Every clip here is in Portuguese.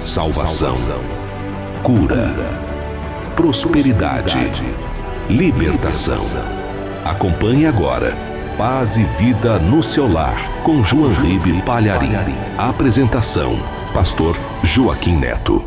salvação, cura, prosperidade, libertação. Acompanhe agora Paz e Vida no seu lar, com João Ribe Palharim. Apresentação, Pastor Joaquim Neto.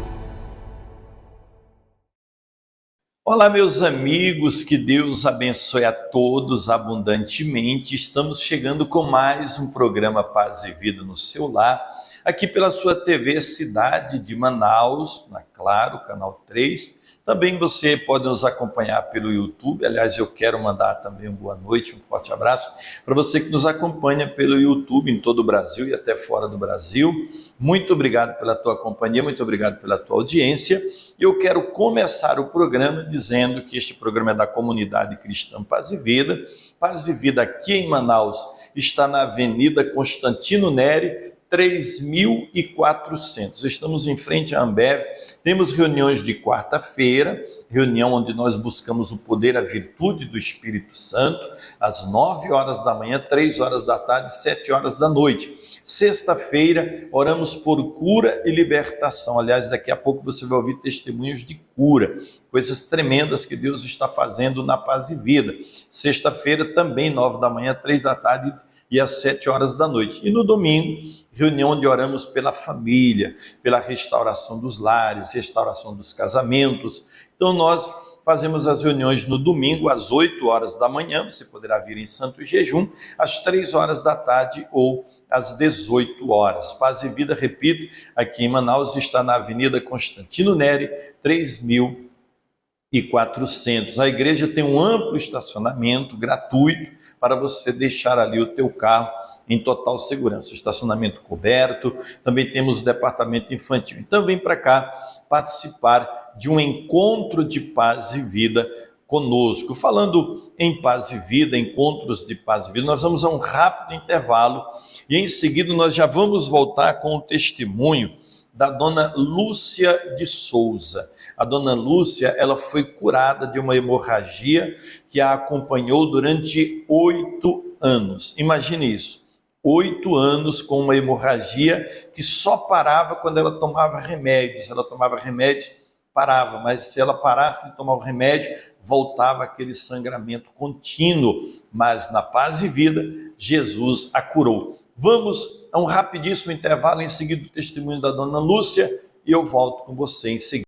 Olá, meus amigos, que Deus abençoe a todos abundantemente. Estamos chegando com mais um programa Paz e Vida no seu lar, aqui pela sua TV Cidade de Manaus, na Claro, canal 3. Também você pode nos acompanhar pelo YouTube. Aliás, eu quero mandar também uma boa noite, um forte abraço para você que nos acompanha pelo YouTube em todo o Brasil e até fora do Brasil. Muito obrigado pela tua companhia, muito obrigado pela tua audiência. Eu quero começar o programa dizendo que este programa é da comunidade cristã Paz e Vida. Paz e Vida aqui em Manaus está na Avenida Constantino Neri, 3.400. Estamos em frente à Ambev. Temos reuniões de quarta-feira, reunião onde nós buscamos o poder, a virtude do Espírito Santo, às 9 horas da manhã, 3 horas da tarde, 7 horas da noite. Sexta-feira, oramos por cura e libertação. Aliás, daqui a pouco você vai ouvir testemunhos de cura, coisas tremendas que Deus está fazendo na Paz e Vida. Sexta-feira também, 9 da manhã, 3 da tarde e às 7 horas da noite. E no domingo, reunião onde oramos pela família, pela restauração dos lares, restauração dos casamentos. Então nós fazemos as reuniões no domingo às 8 horas da manhã, você poderá vir em santo jejum, às 3 horas da tarde ou às 18 horas. Paz e Vida, repito, aqui em Manaus está na Avenida Constantino Neri, 3.400. A igreja tem um amplo estacionamento gratuito para você deixar ali o teu carro em total segurança. Estacionamento coberto, também temos o departamento infantil. Então vem para cá participar de um encontro de paz e vida conosco. Falando em paz e vida, encontros de paz e vida, nós vamos a um rápido intervalo e em seguida nós já vamos voltar com o testemunho da dona Lúcia de Souza. A dona Lúcia, ela foi curada de uma hemorragia que a acompanhou durante 8 anos. Imagine isso, 8 anos com uma hemorragia que só parava quando ela tomava remédios. Se ela tomava remédio, parava, mas se ela parasse de tomar o remédio, voltava aquele sangramento contínuo. Mas na Paz e Vida, Jesus a curou. Vamos a um rapidíssimo intervalo, em seguida o testemunho da dona Lúcia, e eu volto com você em seguida.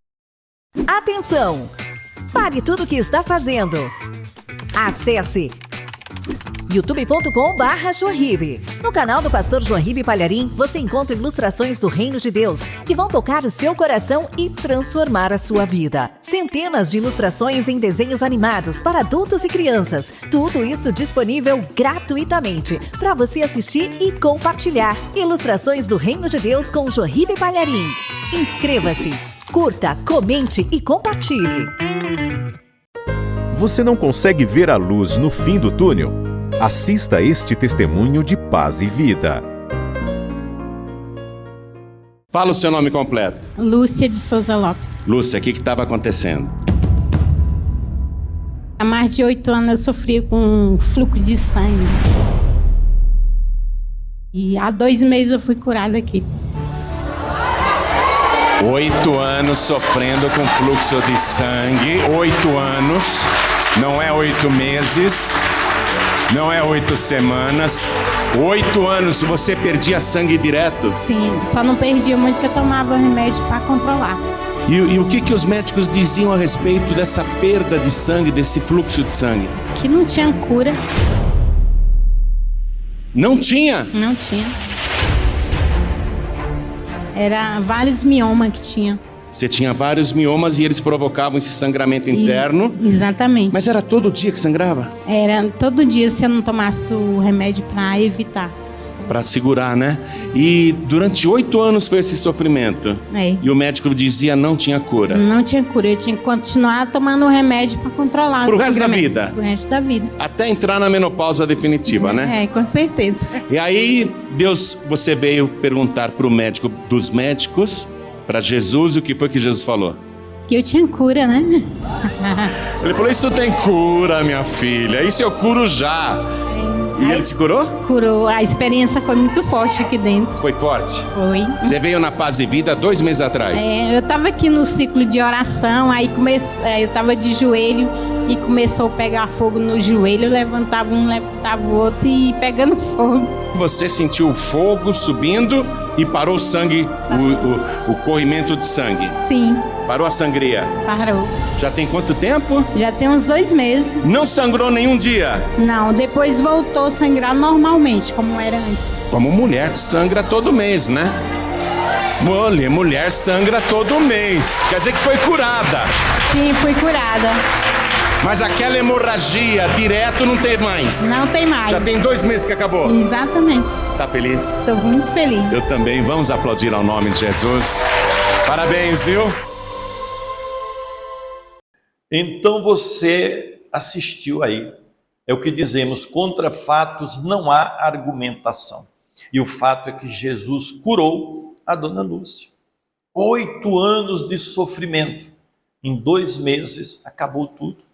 Atenção! Pare tudo o que está fazendo. Acesse youtube.com/Joinribe. No canal do pastor João Ribe Palharim, você encontra ilustrações do Reino de Deus que vão tocar o seu coração e transformar a sua vida. Centenas de ilustrações em desenhos animados para adultos e crianças. Tudo isso disponível gratuitamente para você assistir e compartilhar. Ilustrações do Reino de Deus com João Ribe Palharim. Inscreva-se, curta, comente e compartilhe. Você não consegue ver a luz no fim do túnel? Assista este testemunho de paz e vida. Fala o seu nome completo. Lúcia de Souza Lopes. Lúcia, o que estava acontecendo? Há mais de 8 anos eu sofria com um fluxo de sangue. E há 2 meses eu fui curada aqui. 8 anos sofrendo com fluxo de sangue. 8 anos, não é 8 meses, não é 8 semanas. 8 anos você perdia sangue direto? Sim, só não perdia muito porque eu tomava remédio para controlar. E o que os médicos diziam a respeito dessa perda de sangue, desse fluxo de sangue? Que não tinha cura. Não tinha? Não tinha. Era vários miomas que tinha. Você tinha vários miomas e eles provocavam esse sangramento interno? Exatamente. Mas era todo dia que sangrava? Era todo dia se eu não tomasse o remédio para evitar. Para segurar, né? E durante 8 anos foi esse sofrimento. É. E o médico dizia não tinha cura. Não tinha cura, eu tinha que continuar tomando o remédio para controlar. Pro resto da vida? Pro resto da vida. Até entrar na menopausa definitiva, né? É, com certeza. E aí, você veio perguntar pro médico dos médicos, para Jesus, o que foi que Jesus falou? Que eu tinha cura, né? Ele falou, isso tem cura, minha filha, isso eu curo já. E ele te curou? Curou. A experiência foi muito forte aqui dentro. Foi forte? Foi. Você veio na Paz e Vida 2 meses atrás? Eu tava aqui no ciclo de oração, aí eu tava de joelho e começou a pegar fogo no joelho, eu levantava um, levantava o outro e pegando fogo. Você sentiu o fogo subindo e parou o sangue, o corrimento de sangue? Sim. Parou a sangria? Parou. Já tem quanto tempo? Já tem uns 2 meses. Não sangrou nenhum dia? Não, depois voltou a sangrar normalmente, como era antes. Como mulher sangra todo mês, né? Olha, mulher sangra todo mês. Quer dizer que foi curada. Sim, fui curada. Mas aquela hemorragia direto não tem mais. Não tem mais. Já tem 2 meses que acabou. Exatamente. Tá feliz? Estou muito feliz. Eu também. Vamos aplaudir ao nome de Jesus. Parabéns, viu? Então você assistiu aí. É o que dizemos, contra fatos não há argumentação. E o fato é que Jesus curou a dona Lúcia. 8 anos de sofrimento. Em 2 meses acabou tudo.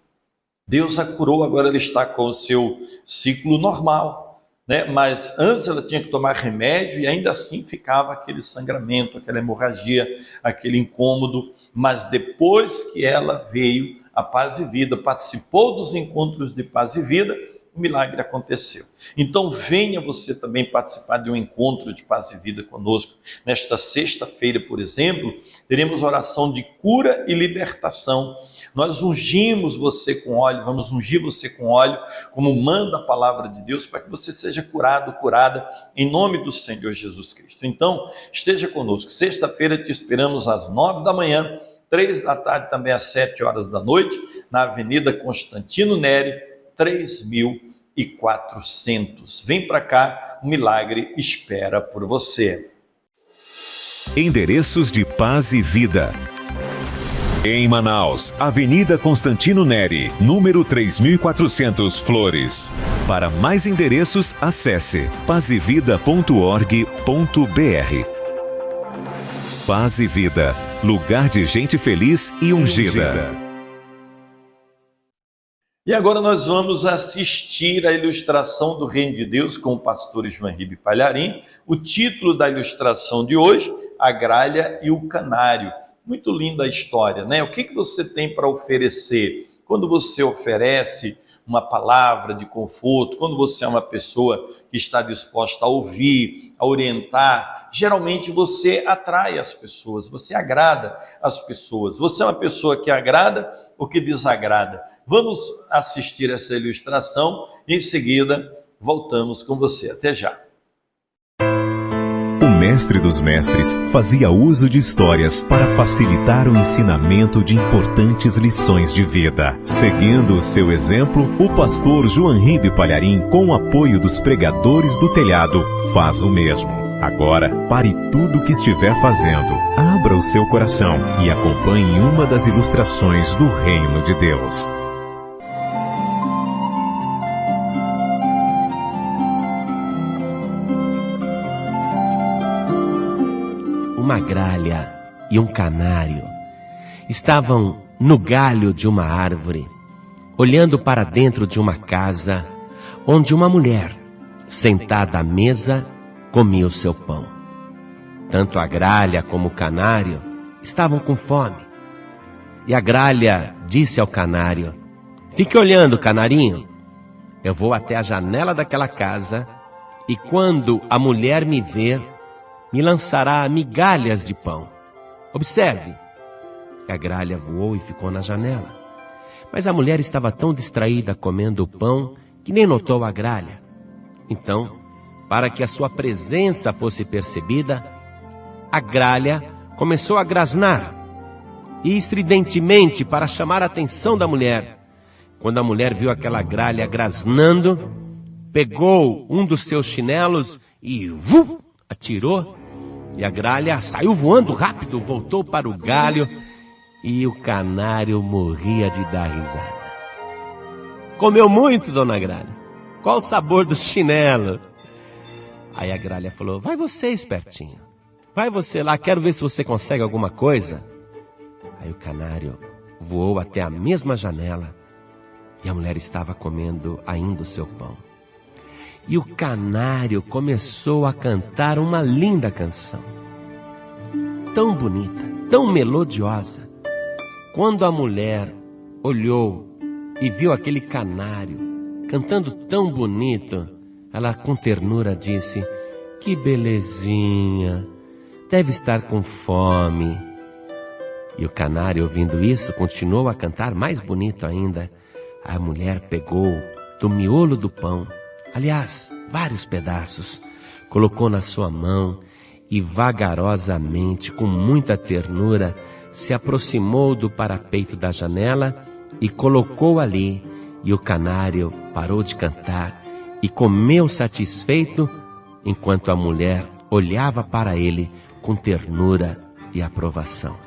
Deus a curou, agora ela está com o seu ciclo normal, né? Mas antes ela tinha que tomar remédio e ainda assim ficava aquele sangramento, aquela hemorragia, aquele incômodo. Mas depois que ela veio à Paz e Vida, participou dos encontros de Paz e Vida, o milagre aconteceu. Então venha você também participar de um encontro de Paz e Vida conosco. Nesta sexta-feira, por exemplo, teremos oração de cura e libertação. Nós ungimos você com óleo, vamos ungir você com óleo, como manda a palavra de Deus, para que você seja curado, curada, em nome do Senhor Jesus Cristo. Então, esteja conosco. Sexta-feira te esperamos às 9 da manhã, 3 da tarde, também às 7 horas da noite, na Avenida Constantino Neri, 3400. Vem para cá, o milagre espera por você. Endereços de Paz e Vida. Em Manaus, Avenida Constantino Neri, número 3400, Flores. Para mais endereços, acesse pazevida.org.br. Paz e Vida, lugar de gente feliz e ungida. E agora nós vamos assistir a ilustração do Reino de Deus com o pastor João Ribe Palharim. O título da ilustração de hoje, A Gralha e o Canário. Muito linda a história, né? O que você tem para oferecer? Quando você oferece uma palavra de conforto, quando você é uma pessoa que está disposta a ouvir, a orientar, geralmente você atrai as pessoas, você agrada as pessoas. Você é uma pessoa que agrada ou que desagrada? Vamos assistir essa ilustração e em seguida voltamos com você. Até já. O mestre dos mestres fazia uso de histórias para facilitar o ensinamento de importantes lições de vida. Seguindo o seu exemplo, o pastor João Ribe Palharim, com o apoio dos pregadores do telhado, faz o mesmo. Agora, pare tudo o que estiver fazendo, abra o seu coração e acompanhe uma das ilustrações do Reino de Deus. Uma gralha e um canário estavam no galho de uma árvore, olhando para dentro de uma casa, onde uma mulher, sentada à mesa, comia o seu pão. Tanto a gralha como o canário estavam com fome. E a gralha disse ao canário: "Fique olhando, canarinho. Eu vou até a janela daquela casa, e quando a mulher me ver, me lançará migalhas de pão. Observe." A gralha voou e ficou na janela. Mas a mulher estava tão distraída comendo o pão que nem notou a gralha. Então, para que a sua presença fosse percebida, a gralha começou a grasnar, e estridentemente para chamar a atenção da mulher. Quando a mulher viu aquela gralha grasnando, pegou um dos seus chinelos e atirou. E a gralha saiu voando rápido, voltou para o galho, e o canário morria de dar risada. "Comeu muito, dona Gralha? Qual o sabor do chinelo?" Aí a gralha falou: "Vai você, espertinho. Vai você lá, quero ver se você consegue alguma coisa." Aí o canário voou até a mesma janela, e a mulher estava comendo ainda o seu pão. e o canário começou a cantar uma linda canção. Tão bonita, tão melodiosa. Quando a mulher olhou e viu aquele canário cantando tão bonito, ela com ternura disse: que belezinha, deve estar com fome. E o canário, ouvindo isso, continuou a cantar mais bonito ainda. A mulher pegou do miolo do pão, aliás, vários pedaços, colocou na sua mão e vagarosamente, com muita ternura, se aproximou do parapeito da janela e colocou ali. E o canário parou de cantar e comeu satisfeito, enquanto a mulher olhava para ele com ternura e aprovação.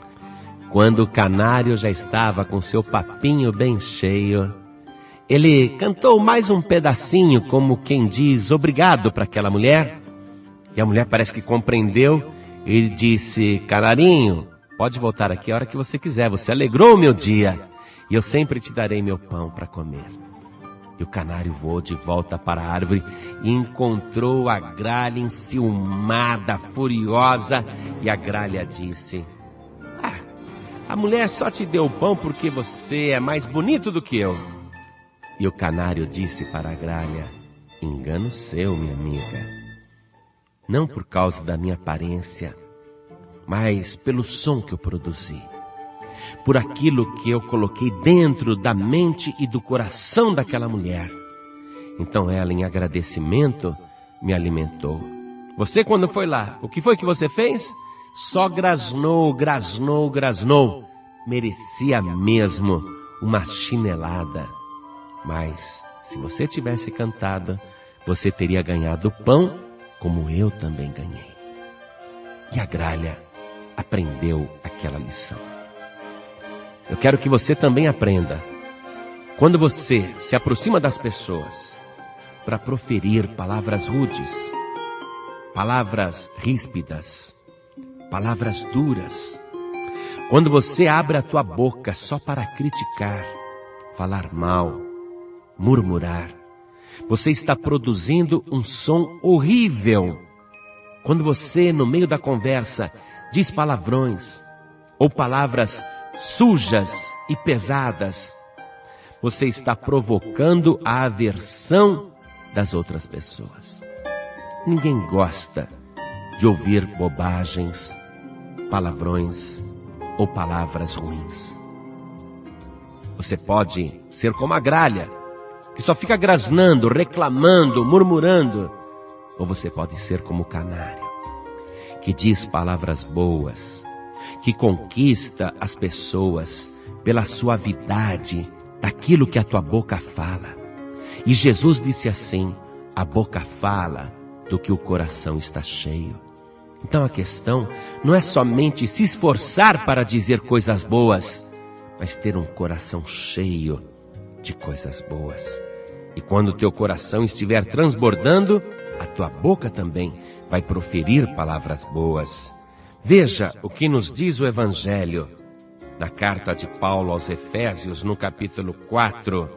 Quando o canário já estava com seu papinho bem cheio, ele cantou mais um pedacinho, como quem diz obrigado para aquela mulher. E a mulher parece que compreendeu e disse: canarinho, pode voltar aqui a hora que você quiser, você alegrou o meu dia e eu sempre te darei meu pão para comer. E o canário voou de volta para a árvore e encontrou a gralha enciumada, furiosa. E a gralha disse: a mulher só te deu o pão porque você é mais bonito do que eu. E o canário disse para a gralha: engano seu, minha amiga. Não por causa da minha aparência, mas pelo som que eu produzi. Por aquilo que eu coloquei dentro da mente e do coração daquela mulher. Então ela, em agradecimento, me alimentou. Você, quando foi lá, o que foi que você fez? Só grasnou. Merecia mesmo uma chinelada. Mas, se você tivesse cantado, você teria ganhado o pão, como eu também ganhei. E a gralha aprendeu aquela lição. Eu quero que você também aprenda. Quando você se aproxima das pessoas para proferir palavras rudes, palavras ríspidas, palavras duras, quando você abre a tua boca só para criticar, falar mal, murmurar, você está produzindo um som horrível. Quando você, no meio da conversa, diz palavrões ou palavras sujas e pesadas, você está provocando a aversão das outras pessoas. Ninguém gosta de ouvir bobagens, palavrões ou palavras ruins. Você pode ser como a gralha, que só fica grasnando, reclamando, murmurando. Ou você pode ser como o canário, que diz palavras boas, que conquista as pessoas pela suavidade daquilo que a tua boca fala. E Jesus disse assim: a boca fala do que o coração está cheio. Então a questão não é somente se esforçar para dizer coisas boas, mas ter um coração cheio de coisas boas. E quando o teu coração estiver transbordando, a tua boca também vai proferir palavras boas. Veja o que nos diz o Evangelho na carta de Paulo aos Efésios, no capítulo 4,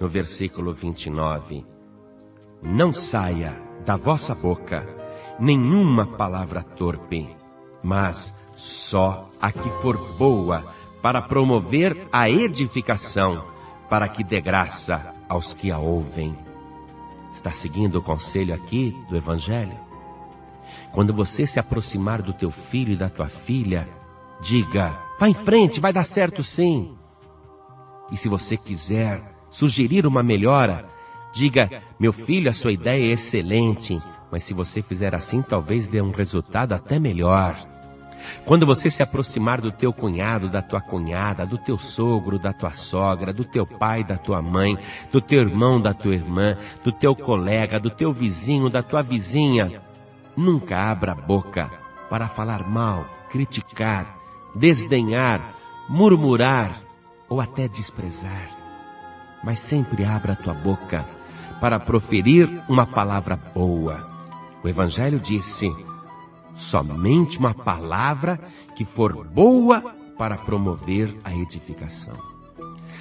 no versículo 29. Não saia da vossa boca nenhuma palavra torpe, mas só a que for boa para promover a edificação, para que dê graça aos que a ouvem. Está seguindo o conselho aqui do Evangelho? Quando você se aproximar do teu filho e da tua filha, diga: vá em frente, vai dar certo sim. E se você quiser sugerir uma melhora, diga: meu filho, a sua ideia é excelente, mas se você fizer assim, talvez dê um resultado até melhor. Quando você se aproximar do teu cunhado, da tua cunhada, do teu sogro, da tua sogra, do teu pai, da tua mãe, do teu irmão, da tua irmã, do teu colega, do teu vizinho, da tua vizinha, nunca abra a boca para falar mal, criticar, desdenhar, murmurar ou até desprezar. Mas sempre abra a tua boca para proferir uma palavra boa. O Evangelho disse: somente uma palavra que for boa para promover a edificação.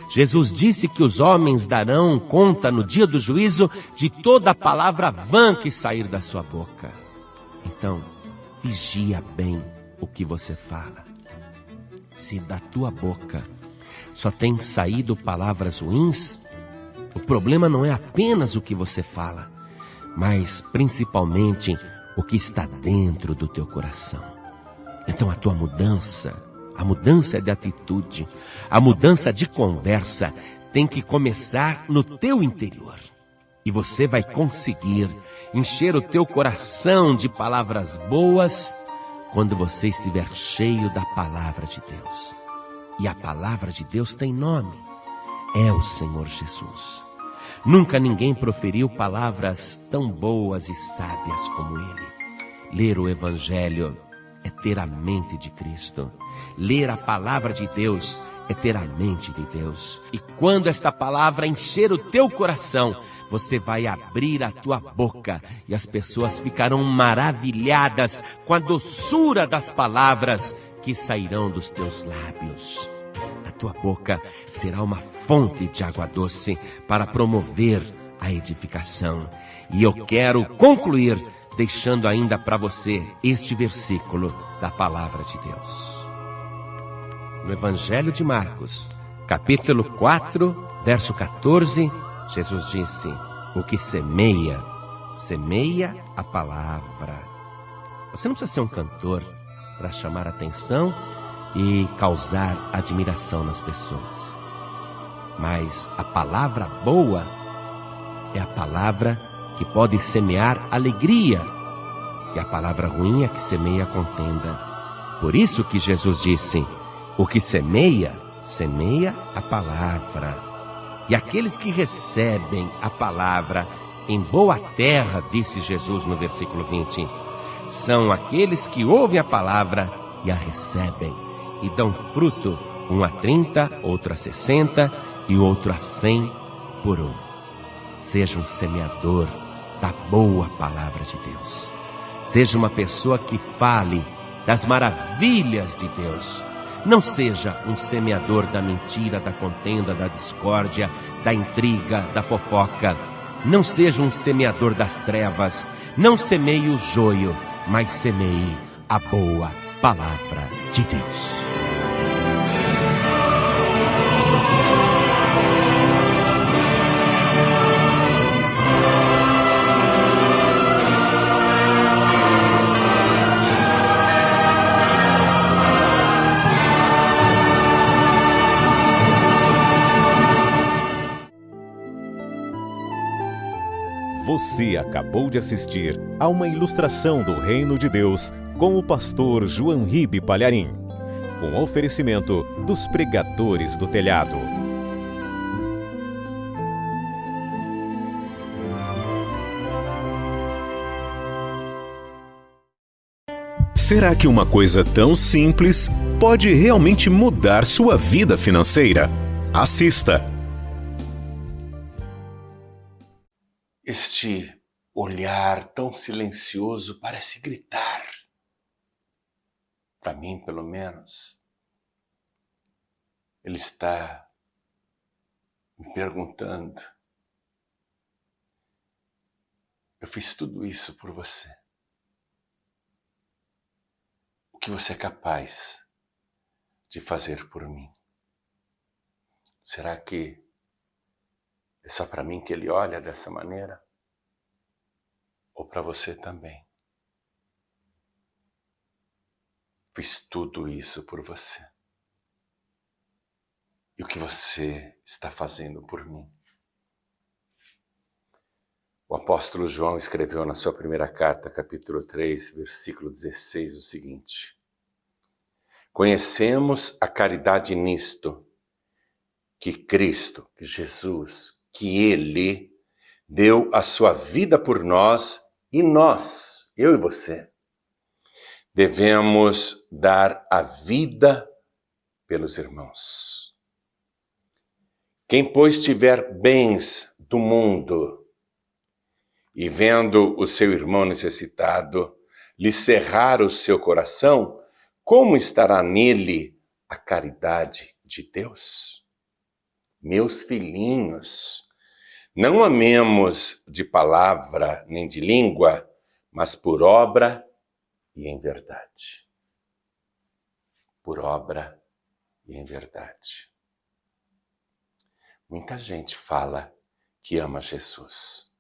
Jesus disse que os homens darão conta no dia do juízo de toda a palavra vã que sair da sua boca. Então, vigia bem o que você fala. Se da tua boca só tem saído palavras ruins, o problema não é apenas o que você fala, mas principalmente o que está dentro do teu coração. Então a tua mudança, a mudança de atitude, a mudança de conversa tem que começar no teu interior. E você vai conseguir encher o teu coração de palavras boas quando você estiver cheio da palavra de Deus. E a palavra de Deus tem nome, é o Senhor Jesus. Nunca ninguém proferiu palavras tão boas e sábias como Ele. Ler o Evangelho é ter a mente de Cristo. Ler a palavra de Deus é ter a mente de Deus. E quando esta palavra encher o teu coração, você vai abrir a tua boca e as pessoas ficarão maravilhadas com a doçura das palavras que sairão dos teus lábios. A tua boca será uma fonte de água doce para promover a edificação. E eu quero concluir deixando ainda para você este versículo da palavra de Deus. No Evangelho de Marcos, capítulo 4, verso 14, Jesus disse: o que semeia, semeia a palavra. Você não precisa ser um cantor para chamar atenção e causar admiração nas pessoas. Mas a palavra boa é a palavra que pode semear alegria, e a palavra ruim é que semeia contenda. Por isso que Jesus disse: o que semeia, semeia a palavra. E aqueles que recebem a palavra em boa terra, disse Jesus no versículo 20, são aqueles que ouvem a palavra e a recebem, e dão fruto, um a 30, outro a 60 e o outro a 100 por um. Seja um semeador da boa palavra de Deus. Seja uma pessoa que fale das maravilhas de Deus. Não seja um semeador da mentira, da contenda, da discórdia, da intriga, da fofoca. Não seja um semeador das trevas. Não semeie o joio, mas semeie a boa palavra de Deus. Você acabou de assistir a uma ilustração do Reino de Deus com o pastor João Ribe Palharim, com oferecimento dos Pregadores do Telhado. Será que uma coisa tão simples pode realmente mudar sua vida financeira? Assista! Este olhar tão silencioso parece gritar. Para mim, pelo menos. Ele está me perguntando: eu fiz tudo isso por você. O que você é capaz de fazer por mim? Será que é só para mim que ele olha dessa maneira? Ou para você também? Fiz tudo isso por você. E o que você está fazendo por mim? O apóstolo João escreveu na sua primeira carta, capítulo 3, versículo 16, o seguinte: conhecemos a caridade nisto, que Cristo, que Jesus, que Ele deu a sua vida por nós, e nós, eu e você, devemos dar a vida pelos irmãos. Quem, pois, tiver bens do mundo e vendo o seu irmão necessitado lhe cerrar o seu coração, como estará nele a caridade de Deus? meus filhinhos, não amemos de palavra nem de língua, mas por obra e em verdade. Por obra e em verdade. Muita gente fala que ama Jesus,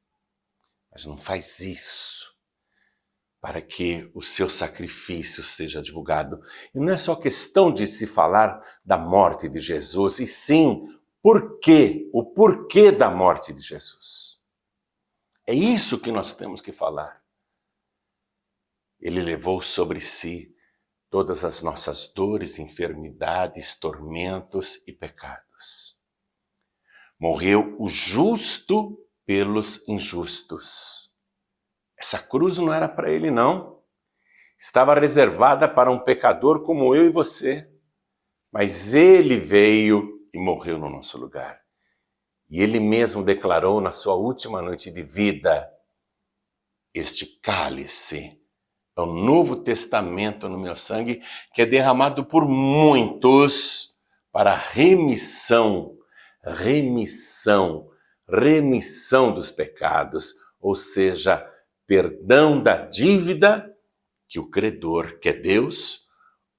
mas não faz isso para que o seu sacrifício seja divulgado. E não é só questão de se falar da morte de Jesus, e sim o porquê da morte de Jesus. É isso que nós temos que falar. Ele levou sobre si todas as nossas dores, enfermidades, tormentos e pecados. Morreu o justo pelos injustos. Essa cruz não era para ele, não. Estava reservada para um pecador como eu e você. Mas ele veio e morreu no nosso lugar. E ele mesmo declarou na sua última noite de vida: este cálice é o Novo Testamento no meu sangue, que é derramado por muitos para remissão dos pecados, ou seja, perdão da dívida que o credor, que é Deus,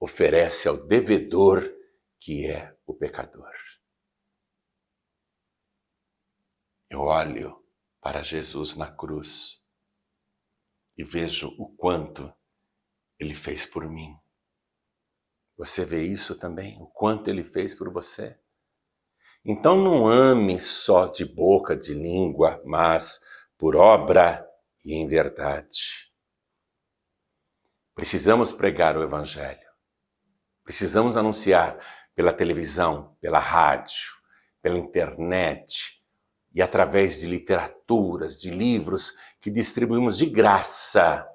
oferece ao devedor, que é o pecador. Eu olho para Jesus na cruz e vejo o quanto ele fez por mim. Você vê isso também? O quanto ele fez por você? Então não ame só de boca, de língua, mas por obra e em verdade. Precisamos pregar o Evangelho. Precisamos anunciar pela televisão, pela rádio, pela internet e através de literaturas, de livros que distribuímos de graça.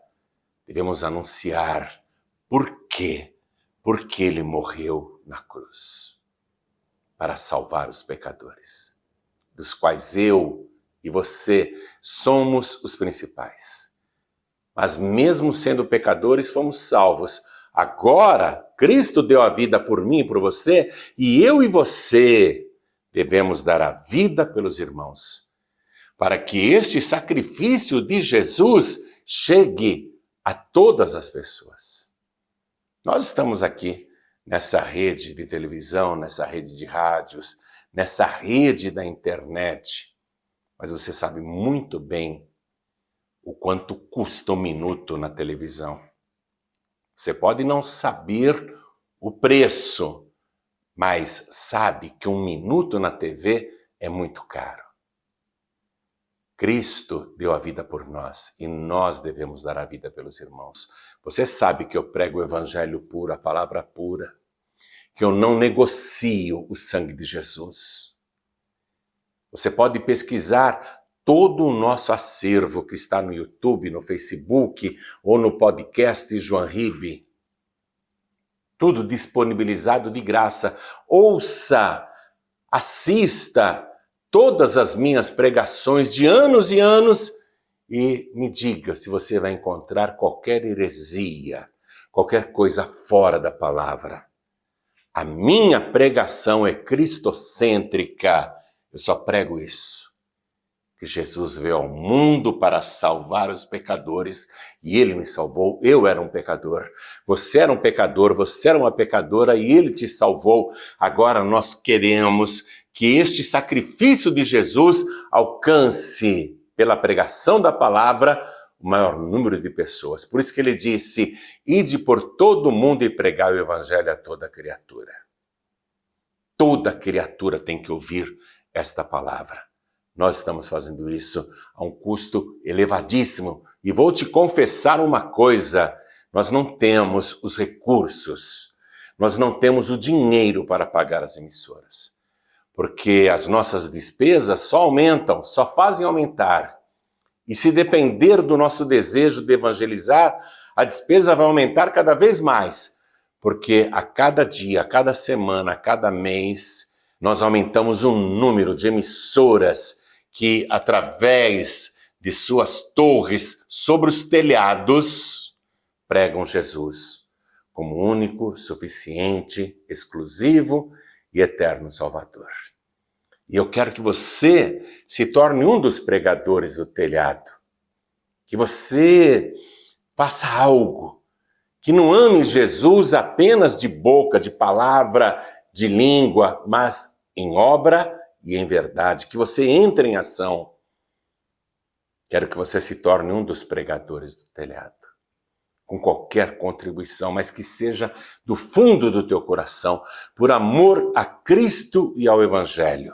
Devemos anunciar por quê? Porque ele morreu na cruz para salvar os pecadores, dos quais eu e você somos os principais. Mas mesmo sendo pecadores, fomos salvos. Agora, Cristo deu a vida por mim e por você, e eu e você devemos dar a vida pelos irmãos, para que este sacrifício de Jesus chegue a todas as pessoas. Nós estamos aqui nessa rede de televisão, nessa rede de rádios, nessa rede da internet, mas você sabe muito bem o quanto custa um minuto na televisão. Você pode não saber o preço, mas sabe que um minuto na TV é muito caro. Cristo deu a vida por nós e nós devemos dar a vida pelos irmãos. Você sabe que eu prego o evangelho puro, a palavra pura, que eu não negocio o sangue de Jesus. Você pode pesquisar todo o nosso acervo que está no YouTube, no Facebook ou no podcast João Ribe. Tudo disponibilizado de graça. Ouça, assista todas as minhas pregações de anos e anos e me diga se você vai encontrar qualquer heresia, qualquer coisa fora da palavra. A minha pregação é cristocêntrica. Eu só prego isso. Que Jesus veio ao mundo para salvar os pecadores e ele me salvou. Eu era um pecador. Você era um pecador, você era uma pecadora e ele te salvou. Agora nós queremos que este sacrifício de Jesus alcance, pela pregação da palavra, o maior número de pessoas. Por isso que ele disse: ide por todo o mundo e pregai o evangelho a toda criatura. Toda criatura tem que ouvir esta palavra. Nós estamos fazendo isso a um custo elevadíssimo. E vou te confessar uma coisa: nós não temos os recursos, nós não temos o dinheiro para pagar as emissoras. Porque as nossas despesas só aumentam, só fazem aumentar. E se depender do nosso desejo de evangelizar, a despesa vai aumentar cada vez mais. Porque a cada dia, a cada semana, a cada mês, nós aumentamos um número de emissoras que, através de suas torres sobre os telhados, pregam Jesus como único, suficiente, exclusivo e eterno Salvador. E eu quero que você se torne um dos pregadores do telhado. Que você faça algo. Que não ame Jesus apenas de boca, de palavra, de língua, mas em obra e em verdade. Que você entre em ação. Quero que você se torne um dos pregadores do telhado. Com qualquer contribuição, mas que seja do fundo do teu coração, por amor a Cristo e ao Evangelho.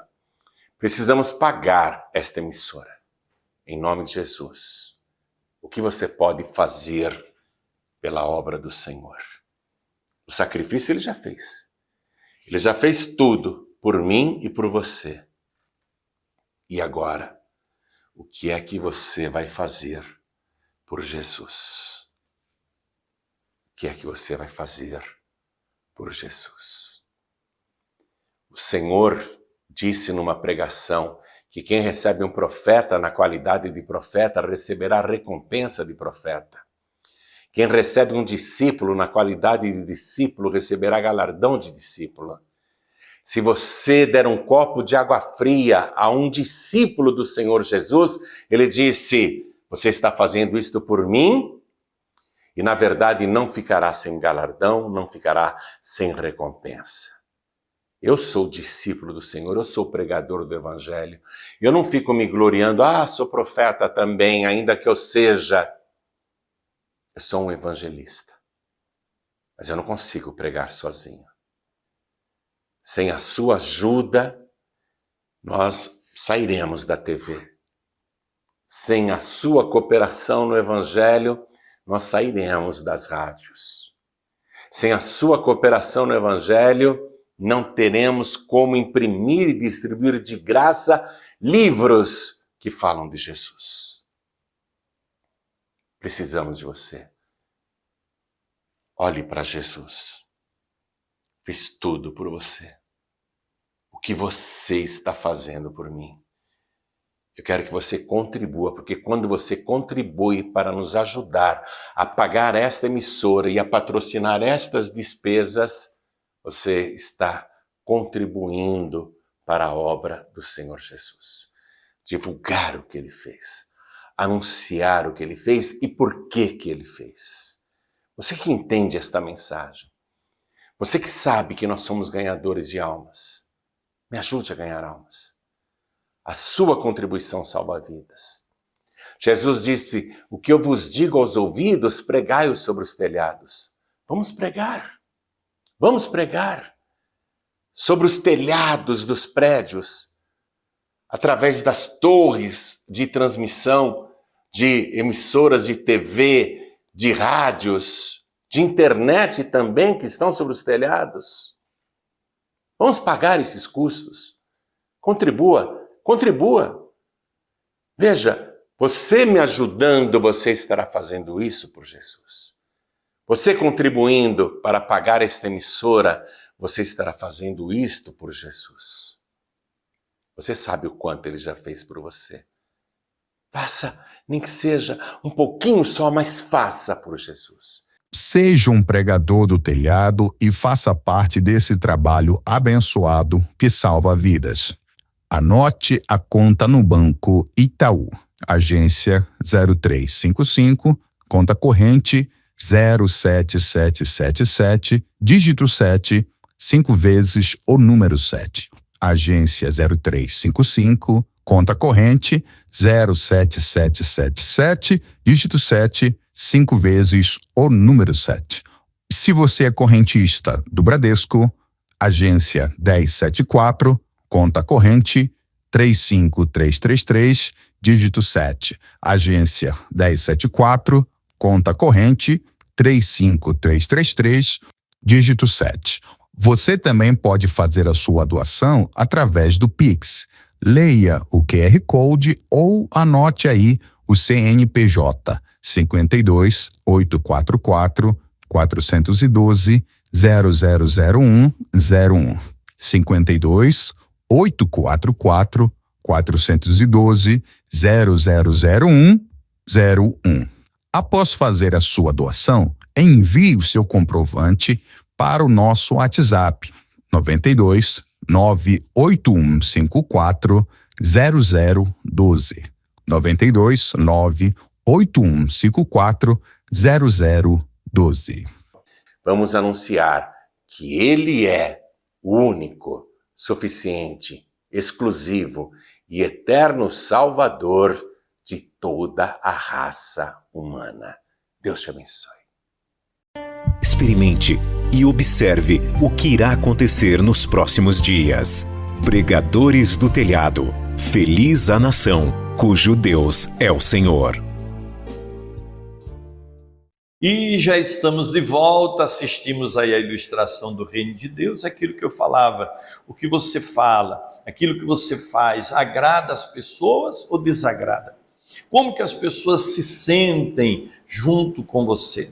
Precisamos pagar esta emissora. Em nome de Jesus. O que você pode fazer pela obra do Senhor? O sacrifício ele já fez. Ele já fez tudo por mim e por você. E agora, o que é que você vai fazer por Jesus? O que é que você vai fazer por Jesus? O Senhor disse numa pregação que quem recebe um profeta na qualidade de profeta receberá recompensa de profeta. Quem recebe um discípulo na qualidade de discípulo receberá galardão de discípulo. Se você der um copo de água fria a um discípulo do Senhor Jesus, ele disse, você está fazendo isto por mim? E na verdade não ficará sem galardão, não ficará sem recompensa. Eu sou discípulo do Senhor, eu sou pregador do Evangelho. Eu não fico me gloriando, sou profeta também, ainda que eu seja. Eu sou um evangelista. Mas eu não consigo pregar sozinho. Sem a sua ajuda, nós sairemos da TV. Sem a sua cooperação no Evangelho, nós sairemos das rádios. Sem a sua cooperação no Evangelho, não teremos como imprimir e distribuir de graça livros que falam de Jesus. Precisamos de você. Olhe para Jesus. Fiz tudo por você. O que você está fazendo por mim? Eu quero que você contribua, porque quando você contribui para nos ajudar a pagar esta emissora e a patrocinar estas despesas, você está contribuindo para a obra do Senhor Jesus. Divulgar o que Ele fez, anunciar o que Ele fez e por que Ele fez. Você que entende esta mensagem, você que sabe que nós somos ganhadores de almas, me ajude a ganhar almas. A sua contribuição salva vidas. Jesus disse, o que eu vos digo aos ouvidos, pregai-o sobre os telhados. Vamos pregar. Vamos pregar sobre os telhados dos prédios, através das torres de transmissão, de emissoras de TV, de rádios, de internet também, que estão sobre os telhados. Vamos pagar esses custos. Contribua, contribua. Veja, você me ajudando, você estará fazendo isso por Jesus. Você contribuindo para pagar esta emissora, você estará fazendo isto por Jesus. Você sabe o quanto Ele já fez por você. Faça, nem que seja um pouquinho só, mas faça por Jesus. Seja um pregador do telhado e faça parte desse trabalho abençoado que salva vidas. Anote a conta no Banco Itaú, agência 0355, conta corrente 07777, dígito 7, 5 vezes o número 7. Agência 0355, conta corrente 07777, dígito 7, 5 vezes o número 7. Se você é correntista do Bradesco, agência 1074, conta corrente 35333, dígito 7. Agência 1074, conta corrente 35333, dígito 7. Você também pode fazer a sua doação através do Pix. Leia o QR Code ou anote aí o CNPJ 52 844 412 0001 01 52 844 412 0001 01. Após fazer a sua doação, envie o seu comprovante para o nosso WhatsApp 92 98154 0012. 92 98154 0012. Vamos anunciar que Ele é o único, suficiente, exclusivo e eterno Salvador de toda a raça humana. Deus te abençoe. Experimente e observe o que irá acontecer nos próximos dias. Pregadores do Telhado. Feliz a nação, cujo Deus é o Senhor. E já estamos de volta, assistimos aí a ilustração do Reino de Deus, aquilo que eu falava, o que você fala, aquilo que você faz, agrada as pessoas ou desagrada? Como que as pessoas se sentem junto com você?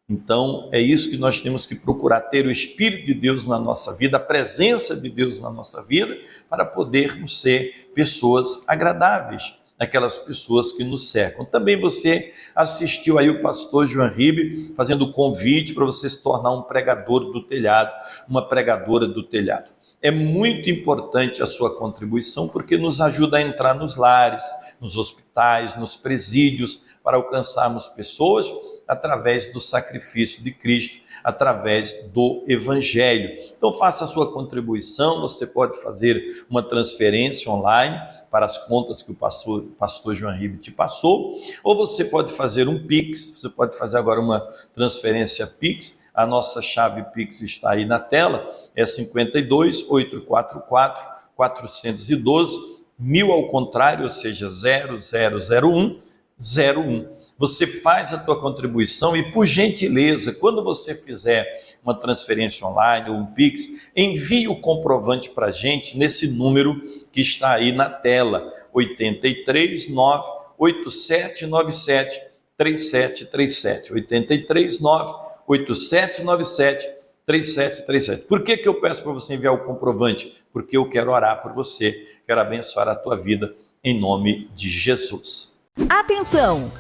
Então, é isso que nós temos que procurar, ter o Espírito de Deus na nossa vida, a presença de Deus na nossa vida, para podermos ser pessoas agradáveis, aquelas pessoas que nos cercam. Também você assistiu aí o pastor João Ribe fazendo o convite para você se tornar um pregador do telhado, uma pregadora do telhado. É muito importante a sua contribuição, porque nos ajuda a entrar nos lares, nos hospitais, nos presídios, para alcançarmos pessoas através do sacrifício de Cristo, através do Evangelho. Então faça a sua contribuição, você pode fazer uma transferência online para as contas que o pastor João Ribe te passou, ou você pode fazer um Pix, você pode fazer agora uma transferência Pix, a nossa chave Pix está aí na tela, é 52 844 412 1000 ao contrário, ou seja, 0001 01. Você faz a tua contribuição e, por gentileza, quando você fizer uma transferência online ou um Pix, envie o comprovante para a gente nesse número que está aí na tela, 83 98797 3737, 83 98797 3737. Por que eu peço para você enviar o comprovante? Porque eu quero orar por você, quero abençoar a tua vida em nome de Jesus. Atenção!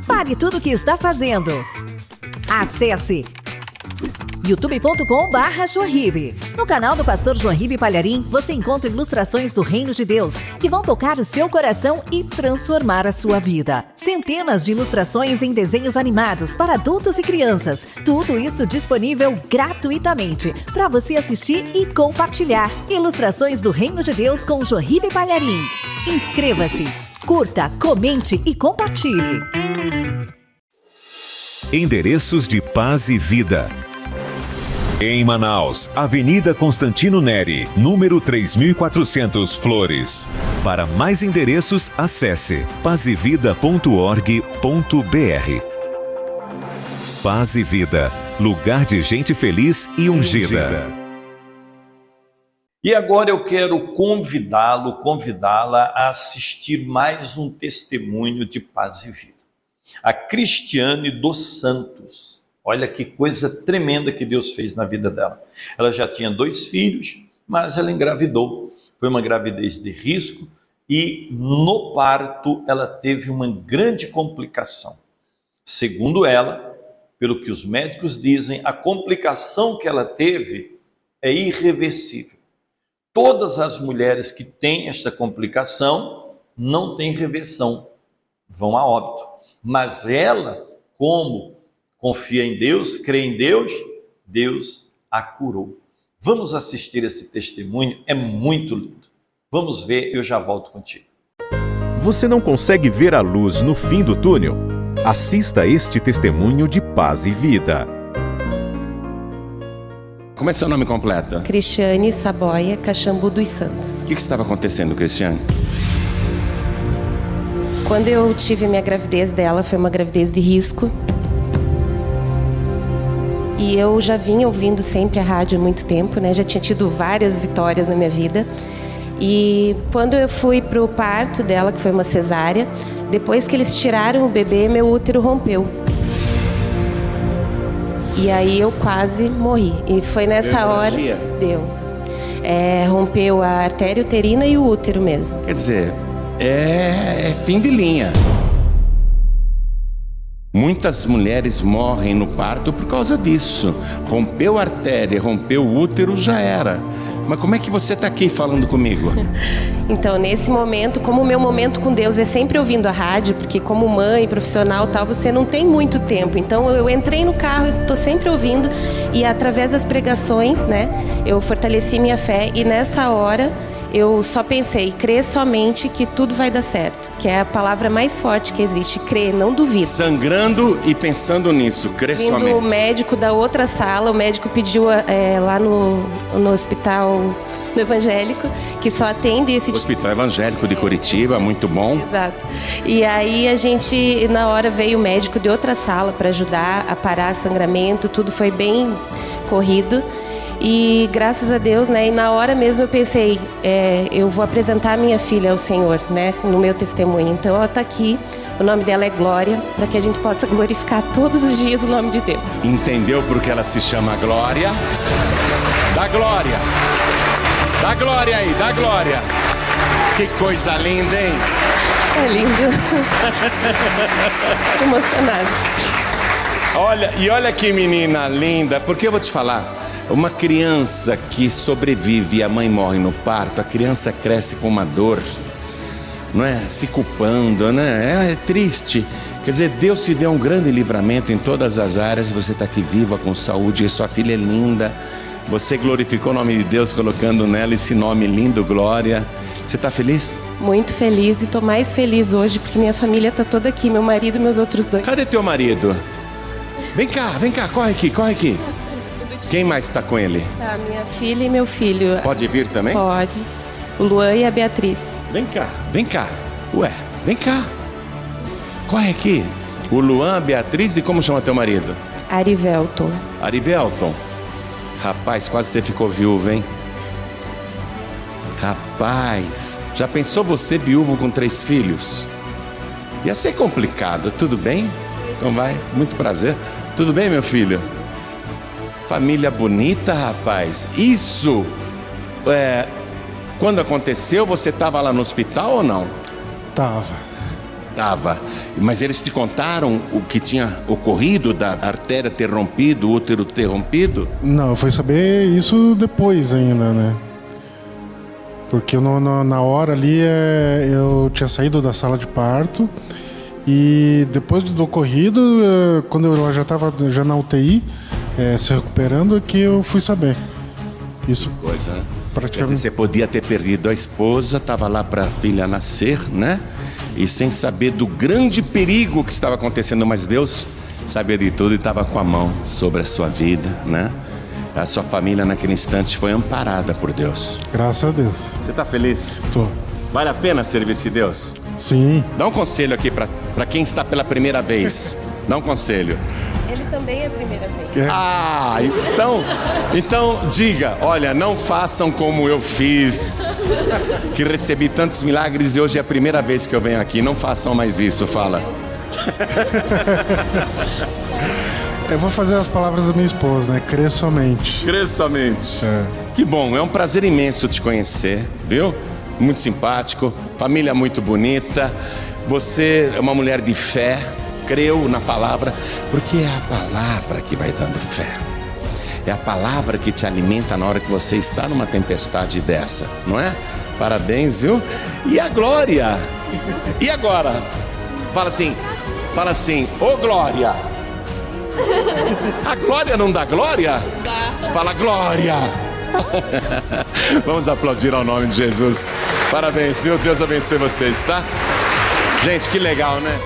Pare tudo o que está fazendo. Acesse youtube.com/Joanribe. No canal do pastor João Ribe Palharim, você encontra ilustrações do Reino de Deus que vão tocar o seu coração e transformar a sua vida. Centenas de ilustrações em desenhos animados para adultos e crianças. Tudo isso disponível gratuitamente para você assistir e compartilhar. Ilustrações do Reino de Deus com João Ribe Palharim. Inscreva-se, curta, comente e compartilhe. Endereços de paz e vida. Em Manaus, Avenida Constantino Neri, número 3400, Flores. Para mais endereços, acesse pazevida.org.br. Paz e Vida, lugar de gente feliz e ungida. E agora eu quero convidá-la a assistir mais um testemunho de paz e vida. A Cristiane dos Santos. Olha que coisa tremenda que Deus fez na vida dela. Ela já tinha 2 filhos, mas ela engravidou. Foi uma gravidez de risco e no parto ela teve uma grande complicação. Segundo ela, pelo que os médicos dizem, a complicação que ela teve é irreversível. Todas as mulheres que têm esta complicação não têm reversão, vão a óbito. Mas ela, como confia em Deus, crê em Deus, Deus a curou. Vamos assistir esse testemunho, é muito lindo. Vamos ver, eu já volto contigo. Você não consegue ver a luz no fim do túnel? Assista este testemunho de paz e vida. Como é seu nome completo? Cristiane Saboia Caxambu dos Santos. O que estava acontecendo, Cristiane? Quando eu tive minha gravidez dela, foi uma gravidez de risco. E eu já vinha ouvindo sempre a rádio há muito tempo, né? Já tinha tido várias vitórias na minha vida. E quando eu fui para o parto dela, que foi uma cesárea, depois que eles tiraram o bebê, meu útero rompeu. E aí eu quase morri. E foi nessa hora... Deu. Rompeu a artéria uterina e o útero mesmo. Quer dizer, é fim de linha. Muitas mulheres morrem no parto por causa disso. Rompeu a artéria, rompeu o útero, já era. Mas como é que você está aqui falando comigo? Então, nesse momento, como o meu momento com Deus é sempre ouvindo a rádio, porque como mãe, profissional tal, você não tem muito tempo. Então, eu entrei no carro, estou sempre ouvindo, e através das pregações, né, eu fortaleci minha fé, e nessa hora eu só pensei, crê somente que tudo vai dar certo, que é a palavra mais forte que existe, crê, não duvida. Sangrando e pensando nisso, crê somente. Vindo o médico da outra sala, o médico pediu lá no hospital, no evangélico, que só atende esse tipo. Hospital Evangélico de Curitiba, muito bom. Exato. E aí a gente, na hora, veio o médico de outra sala para ajudar a parar sangramento, tudo foi bem corrido. E graças a Deus, né, e na hora mesmo eu pensei, eu vou apresentar a minha filha ao Senhor, né, no meu testemunho. Então ela está aqui, o nome dela é Glória, para que a gente possa glorificar todos os dias o nome de Deus. Entendeu por que ela se chama Glória? Dá glória! Dá glória aí, dá glória! Que coisa linda, hein? É lindo. Tô emocionada. Olha que menina linda, porque eu vou te falar, uma criança que sobrevive e a mãe morre no parto, a criança cresce com uma dor, não é? Se culpando, né? É triste. Quer dizer, Deus te deu um grande livramento em todas as áreas, você está aqui viva, com saúde, e sua filha é linda. Você glorificou o nome de Deus colocando nela esse nome lindo, Glória. Você está feliz? Muito feliz, e estou mais feliz hoje porque minha família está toda aqui, meu marido e meus outros dois. Cadê teu marido? Vem cá, corre aqui. Quem mais está com ele? Tá, minha filha e meu filho. Pode vir também? Pode. O Luan e a Beatriz. Vem cá. Ué, vem cá. Corre aqui. O Luan, a Beatriz, e como chama teu marido? Arivelton. Arivelton. Rapaz, quase você ficou viúvo, hein? Rapaz, já pensou você viúvo com 3 filhos? Ia ser complicado, tudo bem? Então vai, muito prazer. Tudo bem, meu filho? Família bonita, rapaz. Isso, quando aconteceu, você estava lá no hospital ou não? Tava. Mas eles te contaram o que tinha ocorrido, da artéria ter rompido, o útero ter rompido? Não, eu fui saber isso depois ainda, né? Porque na hora ali eu tinha saído da sala de parto, e depois do ocorrido, quando eu já estava na UTI, se recuperando, é que eu fui saber. Isso coisa, né? Praticamente. Quer dizer, você podia ter perdido a esposa, estava lá para a filha nascer, né? E sem saber do grande perigo que estava acontecendo, mas Deus sabia de tudo e estava com a mão sobre a sua vida, né? A sua família naquele instante foi amparada por Deus. Graças a Deus. Você está feliz? Tô. Vale a pena servir esse Deus? Sim. Dá um conselho aqui para quem está pela primeira vez. Dá um conselho. Ele também é a primeira vez. Ah, então diga, olha, não façam como eu fiz, que recebi tantos milagres e hoje é a primeira vez que eu venho aqui. Não façam mais isso, fala. Eu vou fazer as palavras da minha esposa, né? Crê somente. Crê somente. Que bom, é um prazer imenso te conhecer, viu? Muito simpático, família muito bonita. Você é uma mulher de fé, creu na palavra, porque é a palavra que vai dando fé. É a palavra que te alimenta na hora que você está numa tempestade dessa, não é? Parabéns, viu? E a Glória? E agora? Fala assim, ô Glória! A Glória não dá glória? Dá. Fala Glória! Vamos aplaudir ao nome de Jesus. Parabéns, viu? Deus abençoe vocês, tá? Gente, que legal, né?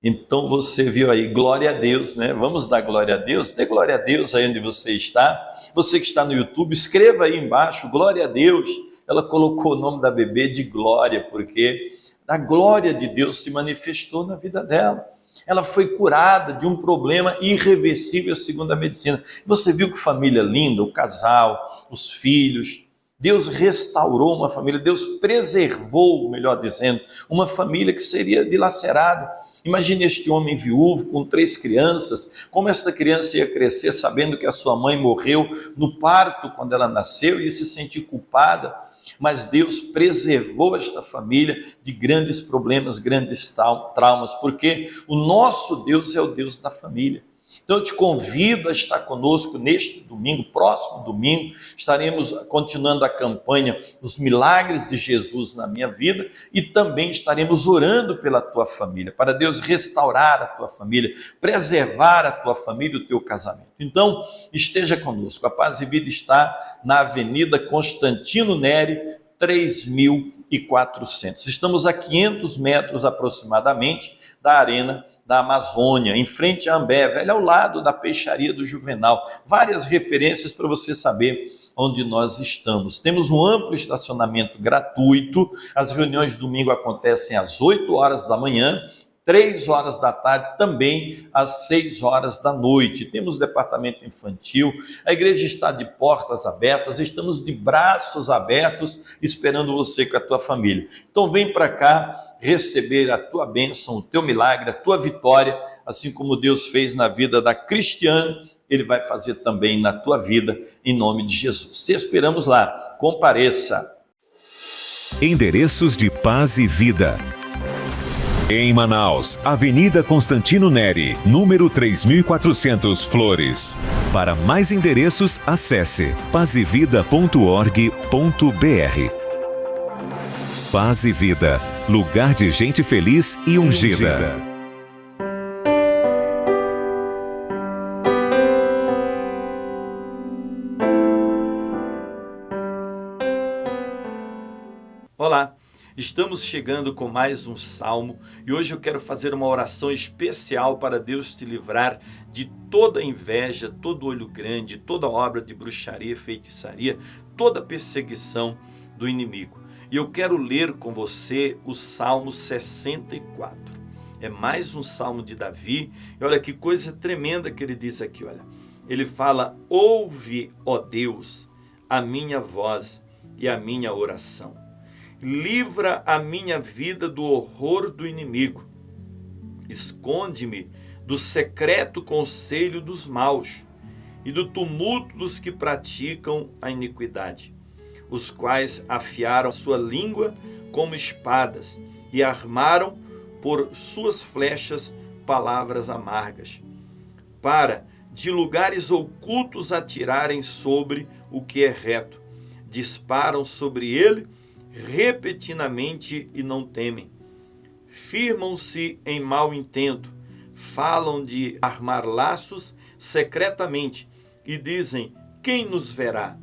Então você viu aí, glória a Deus, né? Vamos dar glória a Deus? Dê glória a Deus aí onde você está. Você que está no YouTube, escreva aí embaixo, glória a Deus. Ela colocou o nome da bebê de Glória, porque a glória de Deus se manifestou na vida dela. Ela foi curada de um problema irreversível segundo a medicina. Você viu que família linda, o casal, os filhos. Deus restaurou uma família, Deus preservou, melhor dizendo, uma família que seria dilacerada. Imagine este homem viúvo com 3 crianças, como esta criança ia crescer sabendo que a sua mãe morreu no parto quando ela nasceu e ia se sentir culpada. mas Deus preservou esta família de grandes problemas, grandes traumas, porque o nosso Deus é o Deus da família. Então eu te convido a estar conosco neste domingo, próximo domingo, estaremos continuando a campanha Os Milagres de Jesus na Minha Vida e também estaremos orando pela tua família, para Deus restaurar a tua família, preservar a tua família e o teu casamento. Então esteja conosco, a Paz e Vida está na Avenida Constantino Neri, 3400. Estamos a 500 metros aproximadamente da Arena da Amazônia, em frente à Ambev, ao lado da Peixaria do Juvenal. Várias referências para você saber onde nós estamos. Temos um amplo estacionamento gratuito. As reuniões de domingo acontecem às 8 horas da manhã, 3 horas da tarde, também às 6 horas da noite. Temos departamento infantil, a igreja está de portas abertas, estamos de braços abertos, esperando você com a tua família. Então vem para cá receber a tua bênção, o teu milagre, a tua vitória, assim como Deus fez na vida da Cristiane, Ele vai fazer também na tua vida, em nome de Jesus. Te esperamos lá, compareça. Endereços de Paz e Vida. Em Manaus, Avenida Constantino Neri, número 3400, Flores. Para mais endereços, acesse pazevida.org.br. Paz e Vida, lugar de gente feliz e ungida. Olá, estamos chegando com mais um salmo e hoje eu quero fazer uma oração especial para Deus te livrar de toda inveja, todo olho grande, toda obra de bruxaria, feitiçaria, toda perseguição do inimigo. E eu quero ler com você o Salmo 64. É mais um salmo de Davi. E olha que coisa tremenda que ele diz aqui, olha. Ele fala: ouve, ó Deus, a minha voz e a minha oração. Livra a minha vida do horror do inimigo. Esconde-me do secreto conselho dos maus e do tumulto dos que praticam a iniquidade, os quais afiaram sua língua como espadas e armaram por suas flechas palavras amargas, para de lugares ocultos atirarem sobre o que é reto. Disparam sobre ele repentinamente e não temem. Firmam-se em mau intento, falam de armar laços secretamente e dizem: quem nos verá?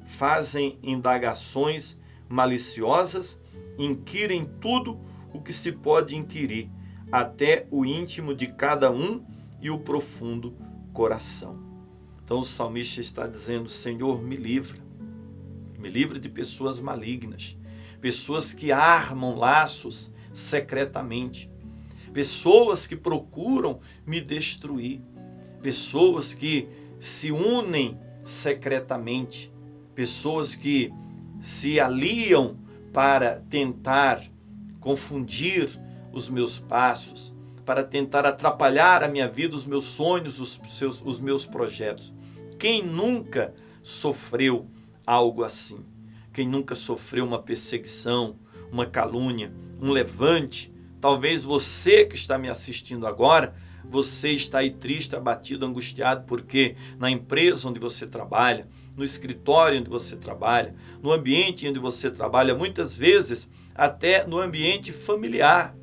Fazem indagações maliciosas, inquirem tudo o que se pode inquirir, até o íntimo de cada um e o profundo coração. Então o salmista está dizendo: Senhor, me livra de pessoas malignas, pessoas que armam laços secretamente, pessoas que procuram me destruir, pessoas que se unem secretamente, pessoas que se aliam para tentar confundir os meus passos, para tentar atrapalhar a minha vida, os meus sonhos, os meus projetos. Quem nunca sofreu algo assim? Quem nunca sofreu uma perseguição, uma calúnia, um levante? Talvez você que está me assistindo agora, você está aí triste, abatido, angustiado, porque na empresa onde você trabalha, no escritório onde você trabalha, no ambiente onde você trabalha, muitas vezes até no ambiente familiar,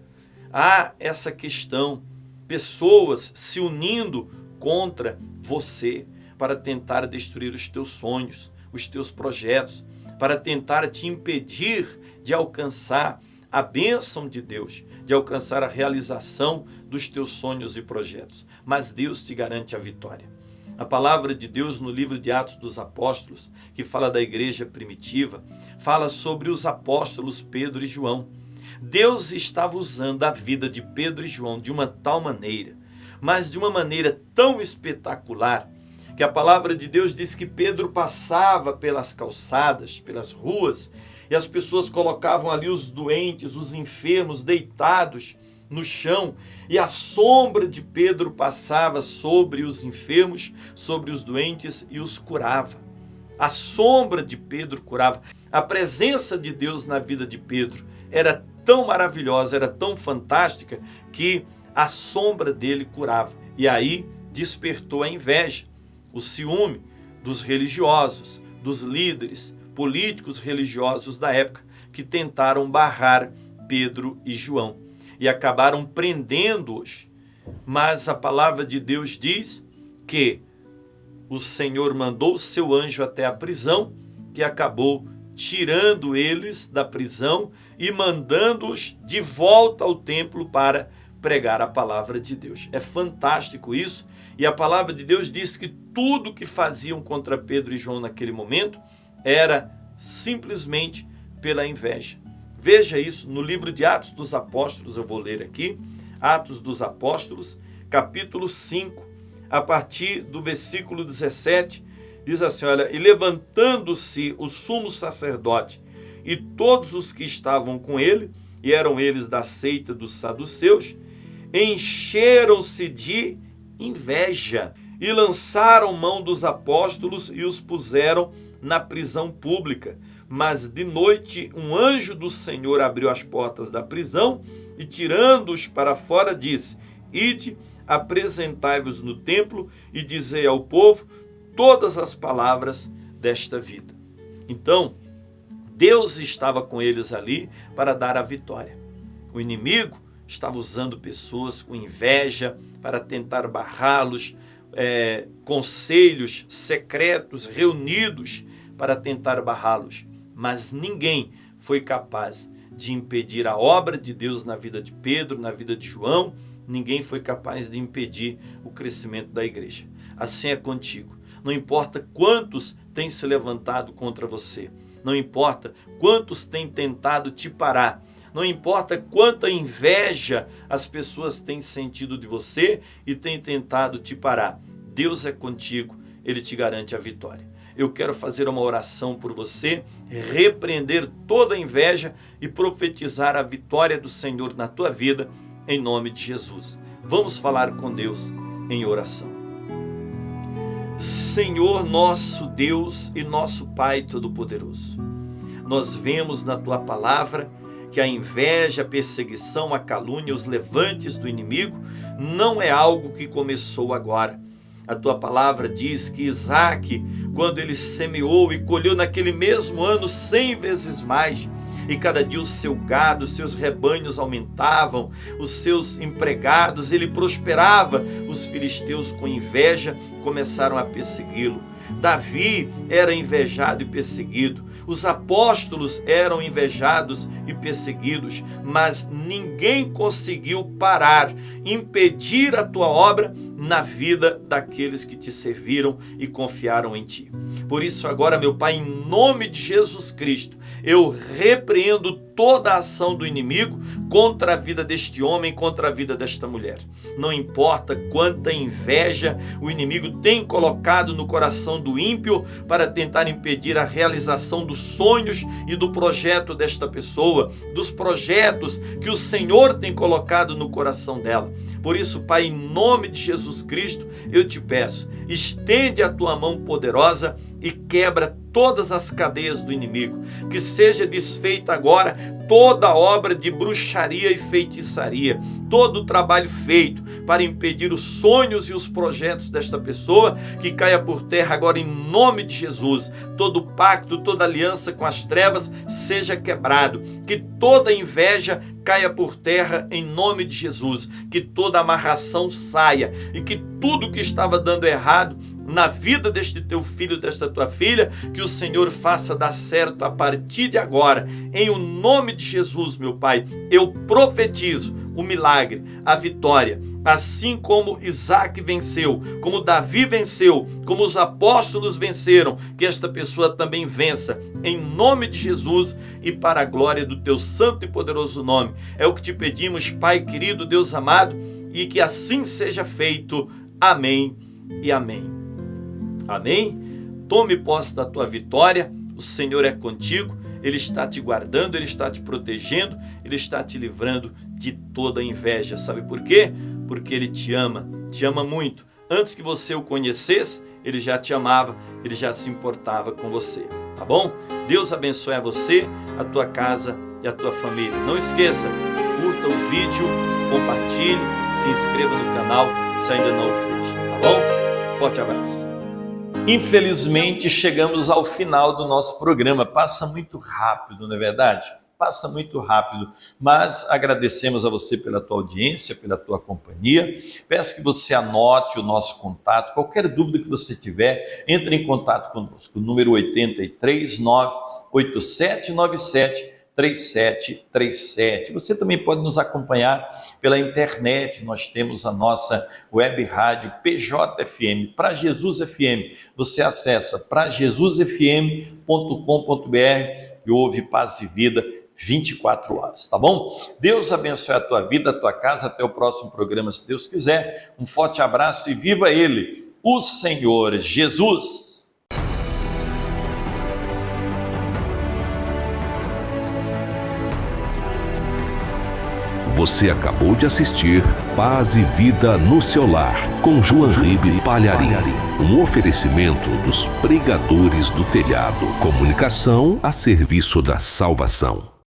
há essa questão, pessoas se unindo contra você para tentar destruir os teus sonhos, os teus projetos, para tentar te impedir de alcançar a bênção de Deus, de alcançar a realização dos teus sonhos e projetos. Mas Deus te garante a vitória. A palavra de Deus no livro de Atos dos Apóstolos, que fala da igreja primitiva, fala sobre os apóstolos Pedro e João. Deus estava usando a vida de Pedro e João de uma tal maneira, mas de uma maneira tão espetacular, que a palavra de Deus diz que Pedro passava pelas calçadas, pelas ruas, e as pessoas colocavam ali os doentes, os enfermos, deitados no chão, e a sombra de Pedro passava sobre os enfermos, sobre os doentes e os curava. A sombra de Pedro curava. A presença de Deus na vida de Pedro era tão maravilhosa, era tão fantástica, que a sombra dele curava. E aí despertou a inveja, o ciúme dos religiosos, dos líderes políticos religiosos da época, que tentaram barrar Pedro e João e acabaram prendendo-os. Mas a palavra de Deus diz que o Senhor mandou o seu anjo até a prisão, que acabou tirando eles da prisão e mandando-os de volta ao templo para pregar a palavra de Deus. É fantástico isso. E a palavra de Deus diz que tudo que faziam contra Pedro e João naquele momento era simplesmente pela inveja. Veja isso no livro de Atos dos Apóstolos, eu vou ler aqui, Atos dos Apóstolos, capítulo 5, a partir do versículo 17, diz assim, olha, e levantando-se o sumo sacerdote e todos os que estavam com ele, e eram eles da seita dos saduceus, encheram-se de inveja e lançaram mão dos apóstolos e os puseram na prisão pública. Mas de noite um anjo do Senhor abriu as portas da prisão e, tirando-os para fora, disse, ide, apresentai-vos no templo e dizei ao povo todas as palavras desta vida. Então, Deus estava com eles ali para dar a vitória. O inimigo estava usando pessoas com inveja para tentar barrá-los, conselhos secretos reunidos para tentar barrá-los. Mas ninguém foi capaz de impedir a obra de Deus na vida de Pedro, na vida de João. Ninguém foi capaz de impedir o crescimento da igreja. Assim é contigo. Não importa quantos têm se levantado contra você. Não importa quantos têm tentado te parar. Não importa quanta inveja as pessoas têm sentido de você e têm tentado te parar. Deus é contigo, Ele te garante a vitória. Eu quero fazer uma oração por você, repreender toda a inveja e profetizar a vitória do Senhor na tua vida, em nome de Jesus. Vamos falar com Deus em oração. Senhor nosso Deus e nosso Pai Todo-Poderoso, nós vemos na tua palavra que a inveja, a perseguição, a calúnia, os levantes do inimigo não é algo que começou agora. A tua palavra diz que Isaac, quando ele semeou e colheu naquele mesmo ano 100 vezes mais, e cada dia o seu gado, os seus rebanhos aumentavam, os seus empregados, ele prosperava, os filisteus com inveja começaram a persegui-lo. Davi era invejado e perseguido, os apóstolos eram invejados e perseguidos, mas ninguém conseguiu parar, impedir a tua obra na vida daqueles que te serviram e confiaram em ti. Por isso agora, meu Pai, em nome de Jesus Cristo, eu repreendo toda a ação do inimigo contra a vida deste homem, contra a vida desta mulher. Não importa quanta inveja o inimigo tem colocado no coração do ímpio para tentar impedir a realização dos sonhos e do projeto desta pessoa, dos projetos que o Senhor tem colocado no coração dela. Por isso, Pai, em nome de Jesus Cristo, eu te peço, estende a tua mão poderosa e quebra todas as cadeias do inimigo, que seja desfeita agora toda obra de bruxaria e feitiçaria, todo o trabalho feito para impedir os sonhos e os projetos desta pessoa, que caia por terra agora em nome de Jesus. Todo pacto, toda aliança com as trevas seja quebrado, que toda inveja caia por terra em nome de Jesus, que toda amarração saia e que tudo que estava dando errado na vida deste teu filho, desta tua filha, que o Senhor faça dar certo a partir de agora. Em o nome de Jesus, meu Pai, eu profetizo o milagre, a vitória. Assim como Isaac venceu, como Davi venceu, como os apóstolos venceram, que esta pessoa também vença, em nome de Jesus e para a glória do teu santo e poderoso nome. É o que te pedimos, Pai querido, Deus amado, e que assim seja feito. Amém e amém. Amém? Tome posse da tua vitória, o Senhor é contigo, Ele está te guardando, Ele está te protegendo, Ele está te livrando de toda inveja. Sabe por quê? Porque Ele te ama muito. Antes que você o conhecesse, Ele já te amava, Ele já se importava com você, tá bom? Deus abençoe a você, a tua casa e a tua família. Não esqueça, curta o vídeo, compartilhe, se inscreva no canal se ainda não o fez, tá bom? Forte abraço. Infelizmente, chegamos ao final do nosso programa. Passa muito rápido, não é verdade? Passa muito rápido, mas agradecemos a você pela tua audiência, pela tua companhia. Peço que você anote o nosso contato. Qualquer dúvida que você tiver, entre em contato conosco. Número 83 98797 3737. Você também pode nos acompanhar pela internet. Nós temos a nossa web rádio PJFM, Pra Jesus FM. Você acessa prajesusfm.com.br e ouve Paz e Vida 24 horas, tá bom? Deus abençoe a tua vida, a tua casa. Até o próximo programa, se Deus quiser. Um forte abraço e viva Ele, o Senhor Jesus. Você acabou de assistir Paz e Vida no seu lar, com João Ribe Palharim. Um oferecimento dos pregadores do telhado. Comunicação a serviço da salvação.